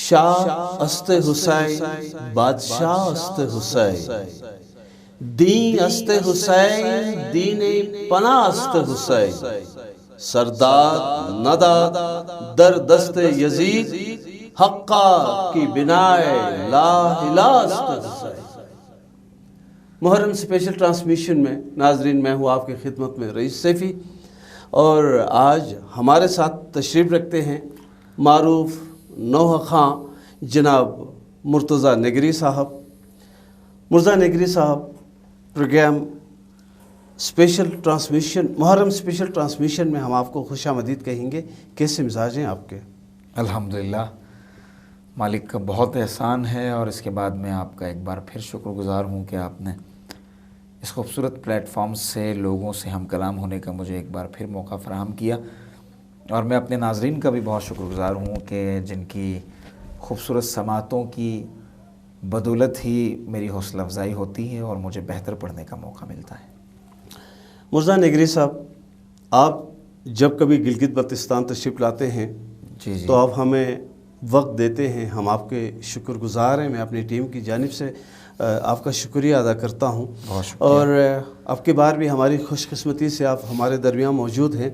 شاہ است حسین بادشاہ است حسین، دین است حسین دین پناہ است حسین، سردار نداد در دست یزید حقا کی بنائے لا الہ است حسین۔ محرم اسپیشل ٹرانسمیشن میں ناظرین، میں ہوں آپ کی خدمت میں رئیس سیفی، اور آج ہمارے ساتھ تشریف رکھتے ہیں معروف نوحہ خاں جناب مرتضیٰ نگری صاحب۔ مرتضیٰ نگری صاحب پروگرام اسپیشل ٹرانسمیشن، محرم اسپیشل ٹرانسمیشن میں ہم آپ کو خوش آمدید کہیں گے۔ کیسے مزاج ہیں آپ کے؟ الحمدللہ، مالک کا بہت احسان ہے، اور اس کے بعد میں آپ کا ایک بار پھر شکر گزار ہوں کہ آپ نے اس خوبصورت پلیٹ فارم سے لوگوں سے ہم کلام ہونے کا مجھے ایک بار پھر موقع فراہم کیا، اور میں اپنے ناظرین کا بھی بہت شکر گزار ہوں کہ جن کی خوبصورت سماعتوں کی بدولت ہی میری حوصلہ افزائی ہوتی ہے اور مجھے بہتر پڑھنے کا موقع ملتا ہے۔ مرتضیٰ نگری صاحب، آپ جب کبھی گلگت بلتستان تشریف لاتے ہیں جی تو آپ ہمیں وقت دیتے ہیں، ہم آپ کے شکر گزار ہیں۔ میں اپنی ٹیم کی جانب سے آپ کا شکریہ ادا کرتا ہوں، بہت شکریہ۔ اور اب کی بار بھی ہماری خوش قسمتی سے آپ ہمارے درمیان موجود ہیں۔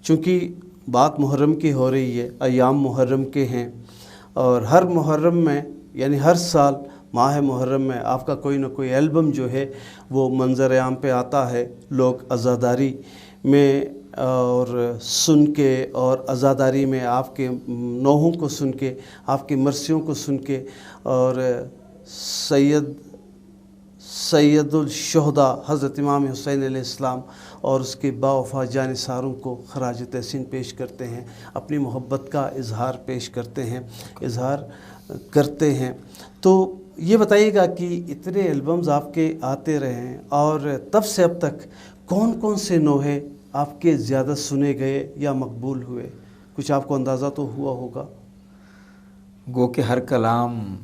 چونکہ بات محرم کی ہو رہی ہے، ایام محرم کے ہیں، اور ہر محرم میں یعنی ہر سال ماہ محرم میں آپ کا کوئی نہ کوئی البم جو ہے وہ منظر عام پہ آتا ہے۔ لوگ عزاداری میں اور سن کے، اور عزاداری میں آپ کے نوحوں کو سن کے، آپ کی مرثیوں کو سن کے، اور سید الشہداء حضرت امام حسین علیہ السلام اور اس کے باوفا جانثاروں کو خراج تحسین پیش کرتے ہیں، اپنی محبت کا اظہار پیش کرتے ہیں، اظہار کرتے ہیں۔ تو یہ بتائیے گا کہ اتنے البمز آپ کے آتے رہے ہیں، اور تب سے اب تک کون کون سے نوحے آپ کے زیادہ سنے گئے یا مقبول ہوئے؟ کچھ آپ کو اندازہ تو ہوا ہوگا۔ گو کہ ہر کلام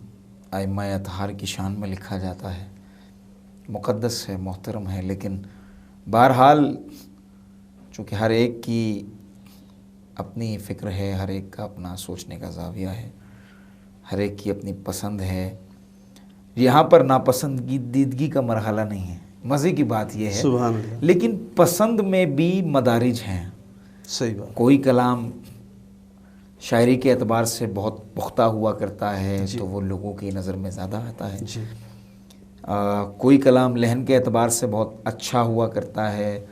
ائمہ اطہار کی شان میں لکھا جاتا ہے، مقدس ہے، محترم ہے، لیکن بہرحال چونکہ ہر ایک کی اپنی فکر ہے، ہر ایک کا اپنا سوچنے کا زاویہ ہے، ہر ایک کی اپنی پسند ہے، یہاں پر ناپسندیدگی کا مرحلہ نہیں ہے۔ مزے کی بات یہ ہے، سبحان اللہ، لیکن پسند میں بھی مدارج ہیں۔ صحیح بات۔ کوئی کلام شاعری کے اعتبار سے بہت پختہ ہوا کرتا ہے تو وہ لوگوں کی نظر میں زیادہ آتا ہے، جی، کوئی کلام لحن کے اعتبار سے بہت اچھا ہوا کرتا ہے۔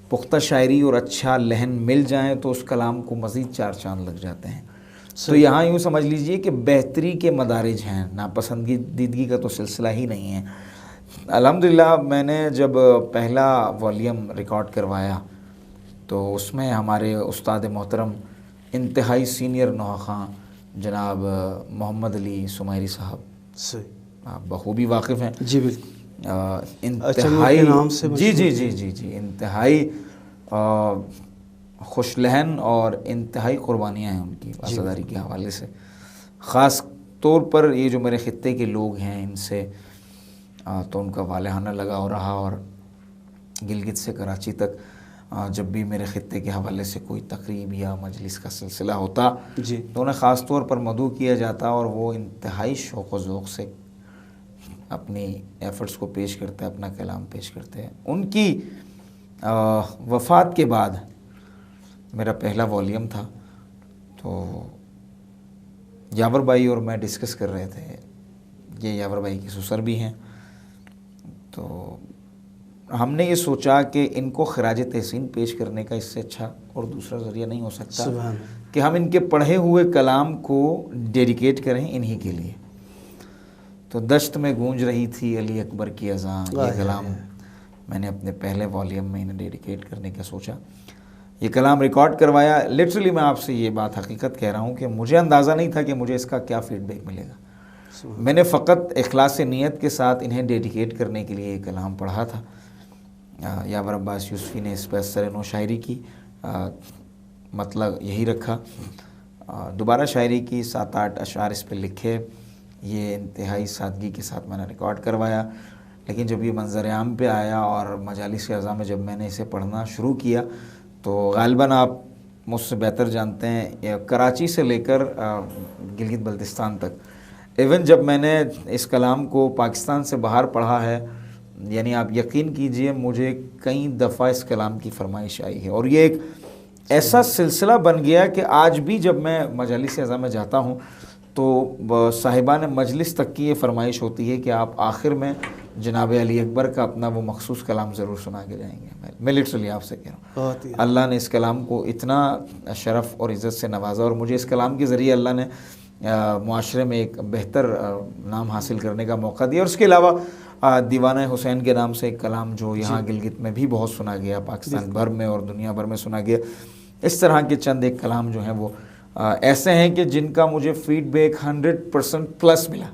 پختہ شاعری اور اچھا لحن مل جائیں تو اس کلام کو مزید چار چاند لگ جاتے ہیں۔ تو یہاں یوں سمجھ لیجئے کہ بہتری کے مدارج ہیں، ناپسندیدگی کا تو سلسلہ ہی نہیں ہے۔ الحمدللہ میں نے جب پہلا والیوم ریکارڈ کروایا تو اس میں ہمارے استاد محترم انتہائی سینئر نوحہ خاں جناب محمد علی سمیری صاحب، صحیح، آپ بخوبی واقف ہیں، جی بالکل، انتہائی نام سے جی انتہائی خوش لہن اور انتہائی قربانیاں ہیں ان کی عزاداری کے حوالے سے۔ خاص طور پر یہ جو میرے خطے کے لوگ ہیں ان سے تو ان کا والہانہ لگاؤ رہا، اور گلگت سے کراچی تک جب بھی میرے خطے کے حوالے سے کوئی تقریب یا مجلس کا سلسلہ ہوتا تو انہیں خاص طور پر مدعو کیا جاتا، اور وہ انتہائی شوق و ذوق سے اپنی ایفرٹس کو پیش کرتے ہیں، اپنا کلام پیش کرتے ہیں۔ ان کی وفات کے بعد میرا پہلا والیوم تھا، تو یاور بھائی اور میں ڈسکس کر رہے تھے، یہ یاور بھائی کی سسر بھی ہیں، تو ہم نے یہ سوچا کہ ان کو خراج تحسین پیش کرنے کا اس سے اچھا اور دوسرا ذریعہ نہیں ہو سکتا کہ ہم ان کے پڑھے ہوئے کلام کو ڈیڈیکیٹ کریں انہی کے لیے۔ تو دشت میں گونج رہی تھی علی اکبر کی اذان، یہ کلام میں نے اپنے پہلے والیوم میں انہیں ڈیڈیکیٹ کرنے کا سوچا، یہ کلام ریکارڈ کروایا۔ لٹرلی میں آپ سے یہ بات حقیقت کہہ رہا ہوں کہ مجھے اندازہ نہیں تھا کہ مجھے اس کا کیا فیڈ بیک ملے گا۔ میں نے فقط اخلاص نیت کے ساتھ انہیں ڈیڈیکیٹ کرنے کے لیے یہ کلام پڑھا تھا۔ یاور عباس یوسفی نے اس پہ اثر نو شاعری کی مطلب یہی رکھا، دوبارہ شاعری کی 7-8 اشعار اس پہ لکھے، یہ انتہائی سادگی کے ساتھ میں نے ریکارڈ کروایا۔ لیکن جب یہ منظر عام پہ آیا اور مجالس اعضاء میں جب میں نے اسے پڑھنا شروع کیا تو غالباً آپ مجھ سے بہتر جانتے ہیں، کراچی سے لے کر گلگت بلتستان تک، ایون جب میں نے اس کلام کو پاکستان سے باہر پڑھا ہے، یعنی آپ یقین کیجئے مجھے کئی دفعہ اس کلام کی فرمائش آئی ہے، اور یہ ایک ایسا سلسلہ بن گیا کہ آج بھی جب میں مجالس اعظم میں جاتا ہوں تو صاحبان مجلس تک کی یہ فرمائش ہوتی ہے کہ آپ آخر میں جناب علی اکبر کا اپنا وہ مخصوص کلام ضرور سنا کے جائیں گے۔ میں لٹرلی آپ سے کہہ رہا ہوں، اللہ نے اس کلام کو اتنا شرف اور عزت سے نوازا، اور مجھے اس کلام کے ذریعے اللہ نے معاشرے میں ایک بہتر نام حاصل کرنے کا موقع دیا۔ اور اس کے علاوہ دیوانہ حسین کے نام سے ایک کلام جو یہاں گلگت میں بھی بہت سنا گیا، پاکستان بھر میں اور دنیا بھر میں سنا گیا، اس طرح کے چند ایک کلام جو ہیں وہ ایسے ہیں کہ جن کا مجھے فیڈ بیک 100% پلس ملا۔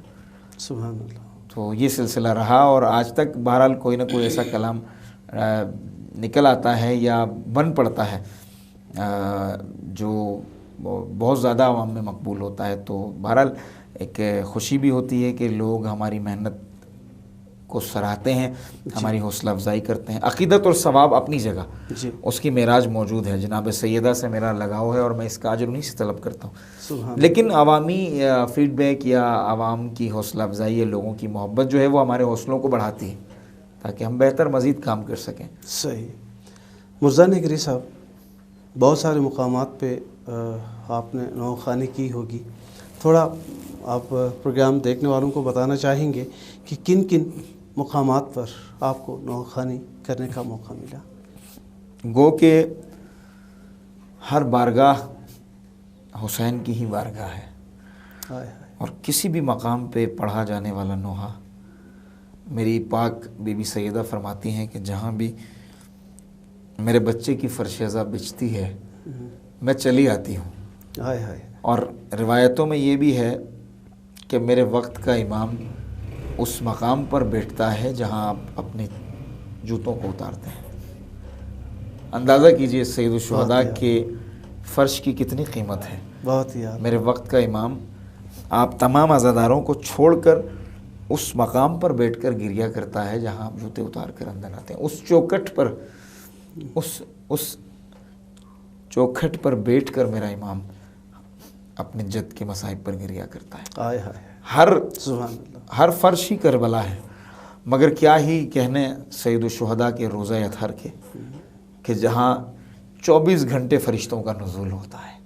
سبحان اللہ۔ تو یہ سلسلہ رہا، اور آج تک بہرحال کوئی نہ کوئی ایسا کلام نکل آتا ہے یا بن پڑتا ہے جو بہت زیادہ عوام میں مقبول ہوتا ہے۔ تو بہرحال ایک خوشی بھی ہوتی ہے کہ لوگ ہماری محنت کو سراہتے ہیں، ہماری حوصلہ افزائی کرتے ہیں۔ عقیدت اور ثواب اپنی جگہ، اس کی معراج موجود ہے، جناب سیدہ سے میرا لگاؤ ہے اور میں اس کا اجر انہیں سے طلب کرتا ہوں۔ لیکن عوامی فیڈ بیک یا عوام کی حوصلہ افزائی یا لوگوں کی محبت جو ہے وہ ہمارے حوصلوں کو بڑھاتی ہے تاکہ ہم بہتر مزید کام کر سکیں۔ صحیح۔ مرزا نگری صاحب، بہت سارے مقامات پہ آپ نے نوخوانی کی ہوگی، تھوڑا آپ پروگرام دیکھنے والوں کو بتانا چاہیں گے کہ کن کن مقامات پر آپ کو نوخوانی کرنے کا موقع ملا؟ گو کہ ہر بارگاہ حسین کی ہی بارگاہ ہے، اور کسی بھی مقام پہ پڑھا جانے والا نوحہ، میری پاک بی بی سیدہ فرماتی ہیں کہ جہاں بھی میرے بچے کی فرشیزہ بچتی ہے میں چلی آتی ہوں۔ اور روایتوں میں یہ بھی ہے کہ میرے وقت کا امام اس مقام پر بیٹھتا ہے جہاں آپ اپنے جوتوں کو اتارتے ہیں۔ اندازہ کیجئے سید الشہداء کے فرش کی کتنی قیمت ہے۔ بہت ہی۔ میرے وقت کا امام آپ تمام عزاداروں کو چھوڑ کر اس مقام پر بیٹھ کر گریہ کرتا ہے جہاں آپ جوتے اتار کر اندر آتے ہیں۔ اس چوکھٹ پر اس چوکھٹ پر بیٹھ کر میرا امام اپنے جد کے مصائب پر گریہ کرتا ہے۔ ہر فرش ہی کربلا ہے، مگر کیا ہی کہنے سید الشہداء کے روضہ اطہر کے کہ جہاں 24 گھنٹے فرشتوں کا نزول ہوتا ہے۔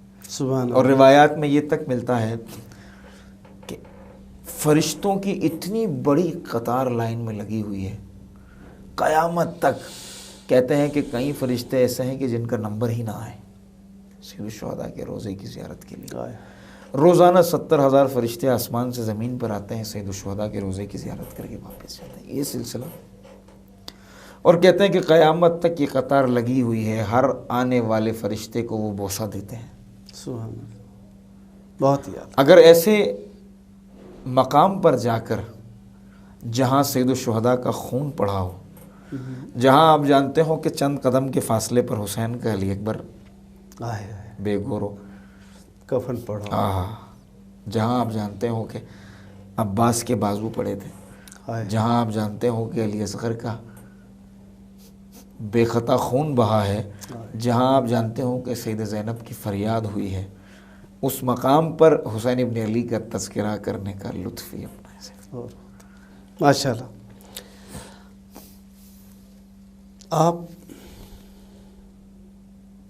اور روایات میں یہ تک ملتا ہے کہ فرشتوں کی اتنی بڑی قطار لائن میں لگی ہوئی ہے قیامت تک۔ کہتے ہیں کہ کئی فرشتے ایسے ہیں کہ جن کا نمبر ہی نہ آئے سید الشہداء کے روزے کی زیارت کے لیے۔ روزانہ 70,000 فرشتے آسمان سے زمین پر آتے ہیں سید الشہداء کے روزے کی زیارت کر کے واپس جاتے ہیں۔ یہ سلسلہ، اور کہتے ہیں کہ قیامت تک یہ قطار لگی ہوئی ہے، ہر آنے والے فرشتے کو وہ بوسہ دیتے ہیں۔ سبحان اللہ، بہت ہی یاد۔ اگر ایسے مقام پر جا کر جہاں سید الشہداء کا خون پڑا ہو، جہاں آپ جانتے ہو کہ چند قدم کے فاصلے پر حسین کا علی اکبر بے گورو کفن پڑا، جہاں آپ جانتے ہو کہ عباس کے بازو پڑے تھے، جہاں آپ جانتے ہو کہ علی اصغر کا بے خطا خون بہا ہے، جہاں آپ جانتے ہو کہ سید زینب کی فریاد ہوئی ہے، اس مقام پر حسین ابن علی کا تذکرہ کرنے کا لطف ہی اپنا ہے۔ ماشاءاللہ۔ آپ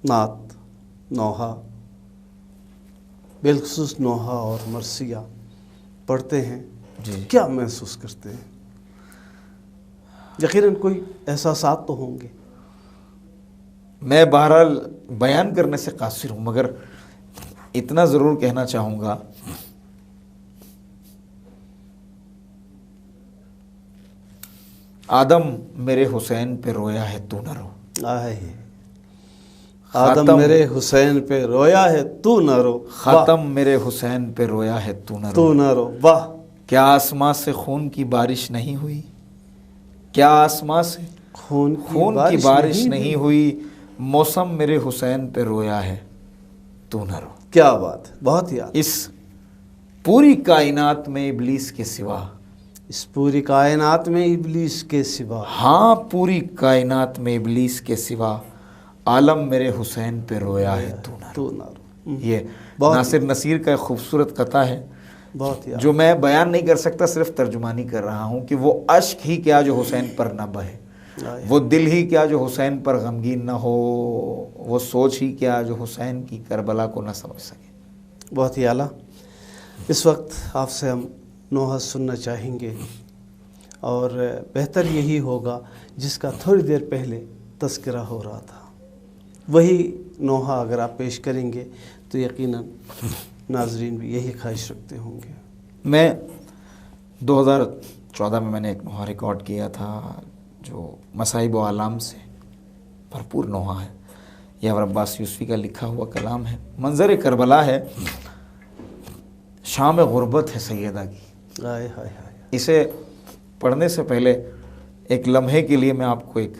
نعت، نوحہ، بالخصوص نوحہ اور مرثیہ پڑھتے ہیں، کیا محسوس کرتے ہیں؟ یقیناً کوئی احساسات تو ہوں گے۔ میں بہرحال بیان کرنے سے قاصر ہوں، مگر اتنا ضرور کہنا چاہوں گا آدم میرے حسین پہ رویا ہے تو نہ رو، آدم میرے حسین پہ رویا ہے تو نہ رو، خاتم میرے حسین پہ رویا ہے تو نہ رو، واہ۔ کیا آسماں سے خون کی بارش نہیں ہوئی، کیا آسماں سے خون کی بارش نہیں ہوئی، موسم میرے حسین پہ رویا ہے تو نہ رو۔ کیا بات ہے، بہت ہی۔ اس پوری کائنات میں ابلیس کے سوا، اس پوری کائنات میں ابلیس کے سوا، ہاں پوری کائنات میں ابلیس کے سوا عالم میرے حسین پہ رویا ہے تو نہ رو۔ یہ بہت ناصر نصیر کا ایک خوبصورت قطعہ ہے بہت ہی جو میں بیان نہیں کر سکتا، صرف ترجمانی کر رہا ہوں کہ وہ اشک ہی کیا جو حسین پر نہ بہے، وہ دل ہی کیا جو حسین پر غمگین نہ ہو، وہ سوچ ہی کیا جو حسین کی کربلا کو نہ سمجھ سکے۔ بہت ہی اعلیٰ۔ اس وقت آپ سے ہم نوحہ سننا چاہیں گے، اور بہتر یہی ہوگا جس کا تھوڑی دیر پہلے تذکرہ ہو رہا تھا، وہی نوحہ اگر آپ پیش کریں گے تو یقیناً ناظرین بھی یہی خواہش رکھتے ہوں گے۔ میں 2014 میں نے ایک نوحہ ریکارڈ کیا تھا جو مصائب و آلام سے بھرپور نوحہ ہے، یاور عباس یوسفی کا لکھا ہوا کلام ہے، منظر کربلا ہے، شام غربت ہے سیدہ کی۔ ہائے ہائے ہائے۔ اسے پڑھنے سے پہلے ایک لمحے کے لیے میں آپ کو ایک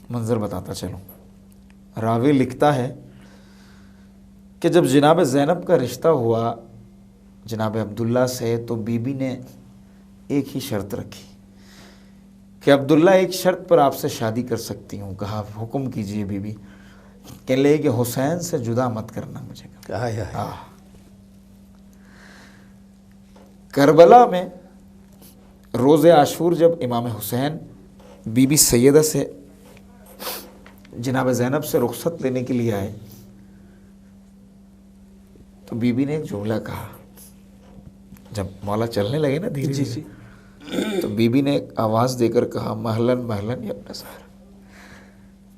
منظر بتاتا چلوں۔ راوی لکھتا ہے کہ جب جناب زینب کا رشتہ ہوا جناب عبداللہ سے تو بی بی نے ایک ہی شرط رکھی کہ عبداللہ ایک شرط پر آپ سے شادی کر سکتی ہوں۔ کہا حکم کیجئے بی بی۔ کہ لے کہ حسین سے جدا مت کرنا مجھے۔ ہائے ہائے۔ کربلا میں روز عاشور جب امام حسین بی بی سیدہ سے جناب زینب سے رخصت لینے کے لیے آئے تو بی بی نے ایک جملہ کہا، جب مولا چلنے لگے نا دھیرے دھیرے، تو بی بی نے ایک آواز دے کر کہا، مہلن مہلن یا ابن سہر۔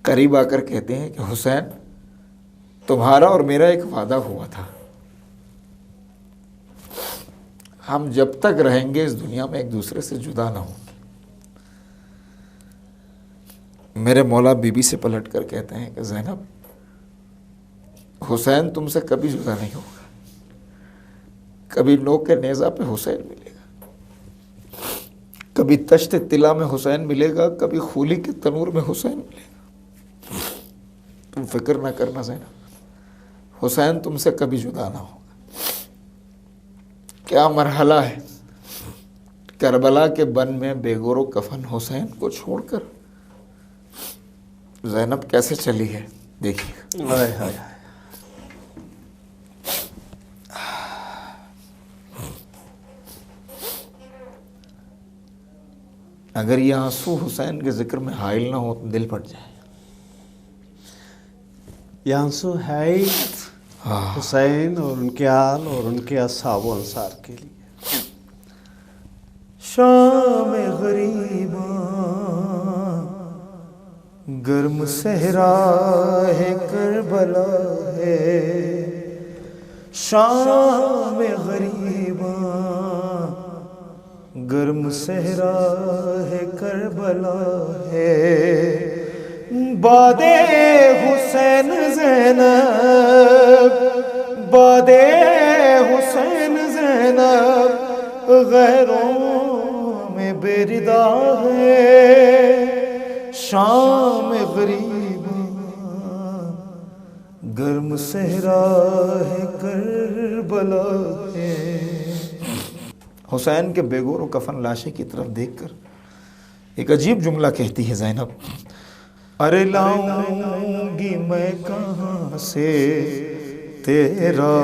قریب آ کر کہتے ہیں کہ حسین تمہارا اور میرا ایک وعدہ ہوا تھا، ہم جب تک رہیں گے اس دنیا میں ایک دوسرے سے جدا نہ ہوں گے۔ میرے مولا بی بی سے پلٹ کر کہتے ہیں کہ زینب، حسین تم سے کبھی جدا نہیں ہوگا، کبھی نوک نیزہ پہ حسین ملے گا، کبھی تشت طلا میں حسین ملے گا، کبھی خولی کے تنور میں حسین ملے گا، تم فکر نہ کرنا زینب، حسین تم سے کبھی جدا نہ ہوگا۔ کیا مرحلہ ہے کربلا کے بن میں بے گور و کفن حسین کو چھوڑ کر زینب کیسے چلی ہے، دیکھیے۔ ہائے ہائے۔ اگر یہ آنسو حسین کے ذکر میں حائل نہ ہو تو دل پھٹ جائے۔ یہ آنسو ہے ہی حسین اور ان کے آل اور ان کے اصحاب و انصار کے لیے۔ شام غریباں گرم صحرا ہے کربلا ہے، شام غریباں گرم صحرا ہے کربلا ہے، باد حسین زینب، باد حسین زینب غیروں میں بے ردا ہے، شام غریباں گرم صحرا ہے کربلا ہے۔ حسین کے بے گور و کفن لاشے کی طرف دیکھ کر ایک عجیب جملہ کہتی ہے زینب، ارے لاؤں گی میں کہاں سے تیرا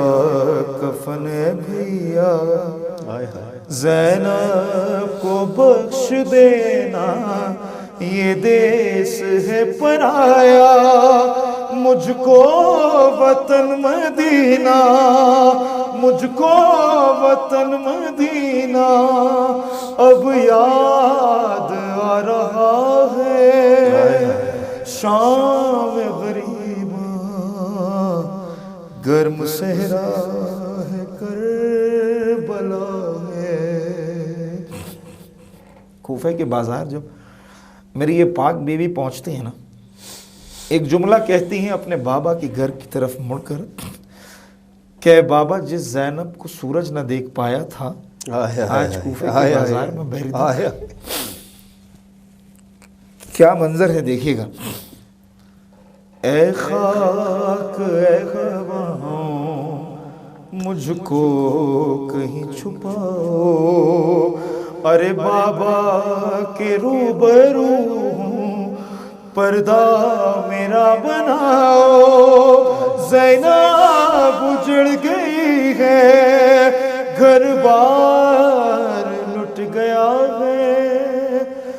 کفن بھیا، زینب کو بخش دینا یہ دیس ہے پرایا، مجھ کو وطن مدینہ، مجھ کو وطن مدینہ اب یاد آ رہا ہے، شام غریباں گرم صحرا ہے کربلا ہے۔ کوفہ کے بازار جب میری یہ پاک بیوی پہنچتی ہیں نا، ایک جملہ کہتی ہیں اپنے بابا کی گھر کی طرف مڑ کر کہ بابا جس زینب کو سورج نہ دیکھ پایا تھا آج کوفے کے بازار میں بہر۔ کیا منظر ہے دیکھیے گا، اے خاک اے خواہوں مجھ کو کہیں چھپاؤ، ارے بابا کے روبرو پردہ میرا بناؤ، زینب اجڑ گئی ہے، گھر بار لٹ گیا ہے،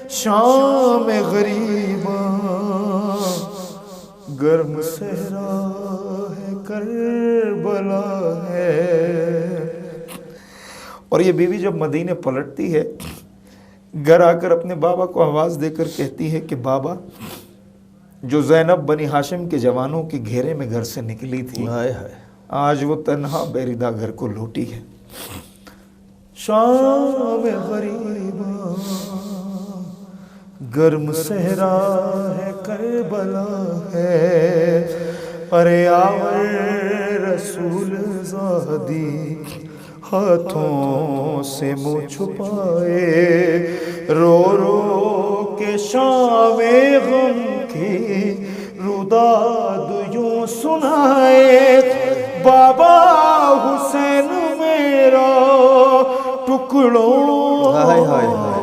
شام غریباں گرم صحرا ہے، کربلا ہے۔ اور یہ بیوی جب مدینے پلٹتی ہے، گھر آ کر اپنے بابا کو آواز دے کر کہتی ہے کہ بابا، جو زینب بنی ہاشم کے جوانوں کے گھیرے میں گھر سے نکلی تھی، آج وہ تنہا بیریدہ گھر کو لوٹی ہے۔ شام غریباں گرم صحرا ہے، کربلا ہے، ارے آور رسول زادی ہاتھوں سے منہ چھپائے، رو رو کے شام غم کی روداد یوں سنائے، بابا حسین میرا ٹکڑوں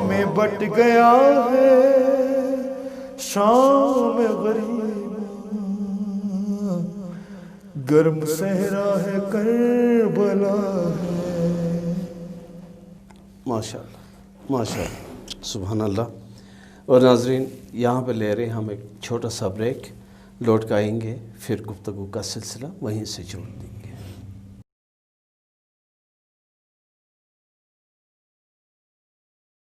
میں بٹ گیا ہے، شام غریب گرم صحرا ہے، کربلا ہے۔ ماشاءاللہ ماشاءاللہ، سبحان اللہ۔ اور ناظرین، یہاں پہ لے رہے ہم ایک چھوٹا سا بریک، لوٹ کے آئیں گے، پھر گفتگو کا سلسلہ وہیں سے جوڑ دیں گے۔